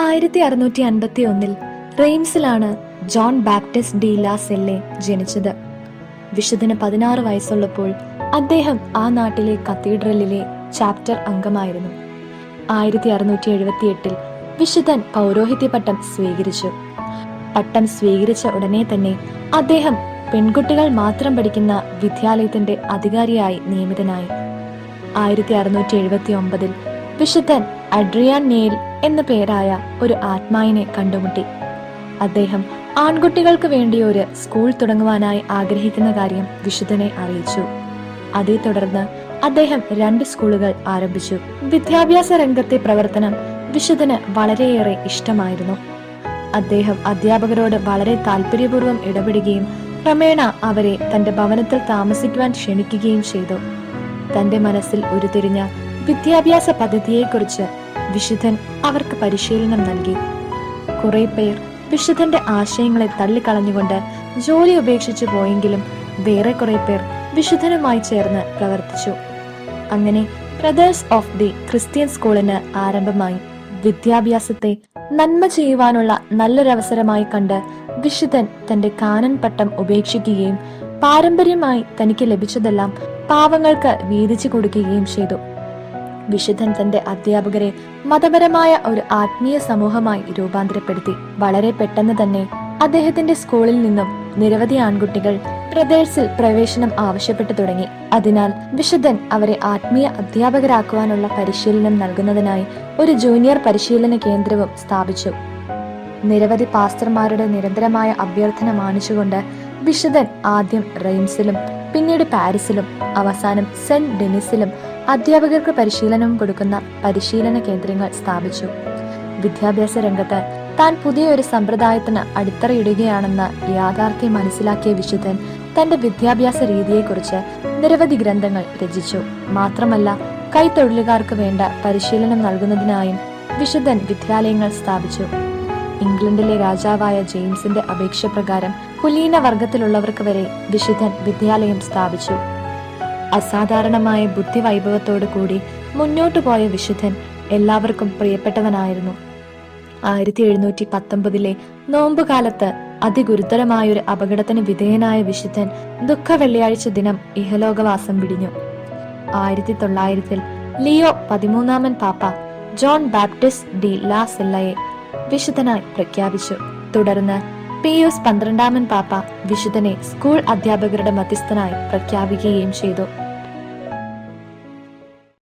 1651 റെയിംസിലാണ് John Baptist de la സെല്ലെ ജനിച്ചത്. വിശുദ്ധന് 16 വയസ്സുള്ളപ്പോൾ അദ്ദേഹം ആ നാട്ടിലെ കത്തീഡ്രലിലെ ചാപ്റ്റർ അംഗമായിരുന്നു. 1678 വിശുദ്ധൻ പൗരോഹിത്യ പട്ടം സ്വീകരിച്ചു. പട്ടം സ്വീകരിച്ച ഉടനെ തന്നെ അദ്ദേഹം പെൺകുട്ടികൾ മാത്രം പഠിക്കുന്ന വിദ്യാലയത്തിന്റെ അധികാരിയായി നിയമിതനായി. 1679 വിശുദ്ധൻ അഡ്രിയാൻ നെയിൽ എന്ന പേരായ ഒരു ആത്മാവിനെ കണ്ടുമുട്ടി. അദ്ദേഹം ആൺകുട്ടികൾക്ക് വേണ്ടി ഒരു സ്കൂൾ തുടങ്ങുവാനായി ആഗ്രഹിക്കുന്ന കാര്യം വിശുദ്ധനെ അറിയിച്ചു. അതേ തുടർന്ന് അദ്ദേഹം 2 സ്കൂളുകൾ ആരംഭിച്ചു. വിദ്യാഭ്യാസ രംഗത്തെ പ്രവർത്തനം വിശുദ്ധന് വളരെയേറെ ഇഷ്ടമായിരുന്നു. അദ്ദേഹം അധ്യാപകരോട് വളരെ താല്പര്യപൂർവ്വം ഇടപെടുകയും ക്രമേണ അവരെ തന്റെ ഭവനത്തിൽ താമസിക്കുവാൻ ക്ഷണിക്കുകയും ചെയ്തു. തന്റെ മനസ്സിൽ ഉരുത്തിരിഞ്ഞ വിദ്യാഭ്യാസ പദ്ധതിയെക്കുറിച്ച് വിശുദ്ധൻ അവർക്ക് പരിശീലനം നൽകി. കുറെ പേർ വിശുദ്ധന്റെ ആശയങ്ങളെ തള്ളിക്കളഞ്ഞുകൊണ്ട് ജോലി ഉപേക്ഷിച്ചു പോയെങ്കിലും വേറെ കുറെ പേർ വിശുദ്ധനുമായി ചേർന്ന് പ്രവർത്തിച്ചു. അങ്ങനെ ബ്രദേഴ്സ് ഓഫ് ദി ക്രിസ്ത്യൻ സ്കൂളിന് ആരംഭമായി. വിദ്യാഭ്യാസത്തെ നന്മ ചെയ്യുവാനുള്ള നല്ലൊരവസരമായി കണ്ട് വിശുദ്ധൻ തന്റെ കാനൻ പട്ടം ഉപേക്ഷിക്കുകയും പാരമ്പര്യമായി തനിക്ക് ലഭിച്ചതെല്ലാം പാവങ്ങൾക്ക് വീതിച്ചു കൊടുക്കുകയും ചെയ്തു. വിശുദ്ധൻ തന്റെ അധ്യാപകരെ മതപരമായ ഒരു ആത്മീയ സമൂഹമായി രൂപാന്തരപ്പെടുത്തി. വളരെ പെട്ടെന്ന് തന്നെ അദ്ദേഹത്തിന്റെ സ്കൂളിൽ നിന്നും നിരവധി ആൺകുട്ടികൾ ബ്രദേഴ്സിൽ പ്രവേശനം ആവശ്യപ്പെട്ടു തുടങ്ങി. അതിനാൽ വിശുദ്ധൻ അവരെ ആത്മീയ അധ്യാപകരാക്കുവാനുള്ള പരിശീലനം നൽകുന്നതിനായി ഒരു ജൂനിയർ പരിശീലന കേന്ദ്രവും സ്ഥാപിച്ചു. നിരവധി പാസ്റ്റർമാരുടെ നിരന്തരമായ അഭ്യർത്ഥന മാനിച്ചുകൊണ്ട് വിശുദ്ധൻ ആദ്യം റെയിംസിലും പിന്നീട് പാരീസിലും അവസാനം സെന്റ് ഡെനിസിലും അധ്യാപകർക്ക് പരിശീലനം കൊടുക്കുന്ന പരിശീലന കേന്ദ്രങ്ങൾ സ്ഥാപിച്ചു. വിദ്യാഭ്യാസ രംഗത്ത് താൻ പുതിയൊരു സമ്പ്രദായത്തിന് അടിത്തറയിടുകയാണെന്ന യാഥാർത്ഥ്യം മനസ്സിലാക്കിയ വിശുദ്ധൻ തന്റെ വിദ്യാഭ്യാസ രീതിയെക്കുറിച്ച് നിരവധി ഗ്രന്ഥങ്ങൾ രചിച്ചു. മാത്രമല്ല, കൈത്തൊഴിലുകാർക്ക് വേണ്ട പരിശീലനം നൽകുന്നതിനായും വിശുദ്ധൻ വിദ്യാലയങ്ങൾ സ്ഥാപിച്ചു. ഇംഗ്ലണ്ടിലെ രാജാവായ ജെയിംസിന്റെ അപേക്ഷ പ്രകാരം കുലീന വർഗത്തിലുള്ളവർക്ക് വരെ വിശുദ്ധൻ വിദ്യാലയം സ്ഥാപിച്ചു. അസാധാരണമായ ബുദ്ധിവൈഭവത്തോടു കൂടി മുന്നോട്ടു പോയ വിശുദ്ധൻ എല്ലാവർക്കും പ്രിയപ്പെട്ടവനായിരുന്നു. 1719 നോമ്പുകാലത്ത് അതിഗുരുതരമായൊരു അപകടത്തിന് വിധേയനായ വിശുദ്ധൻ ദുഃഖ വെള്ളിയാഴ്ച ദിനം ഇഹലോകവാസം വിടിഞ്ഞു. 1900 ലിയോ 13 പാപ്പ ജോൺ ബാപ്റ്റിസ്റ്റ് ഡി ലാ സെല്ലയെ വിശുദ്ധനായി പ്രഖ്യാപിച്ചു. തുടർന്ന് പിയൂസ് 12 പാപ്പ വിശുദ്ധനെ സ്കൂൾ അധ്യാപകരുടെ മധ്യസ്ഥനായി പ്രഖ്യാപിക്കുകയും ചെയ്തു.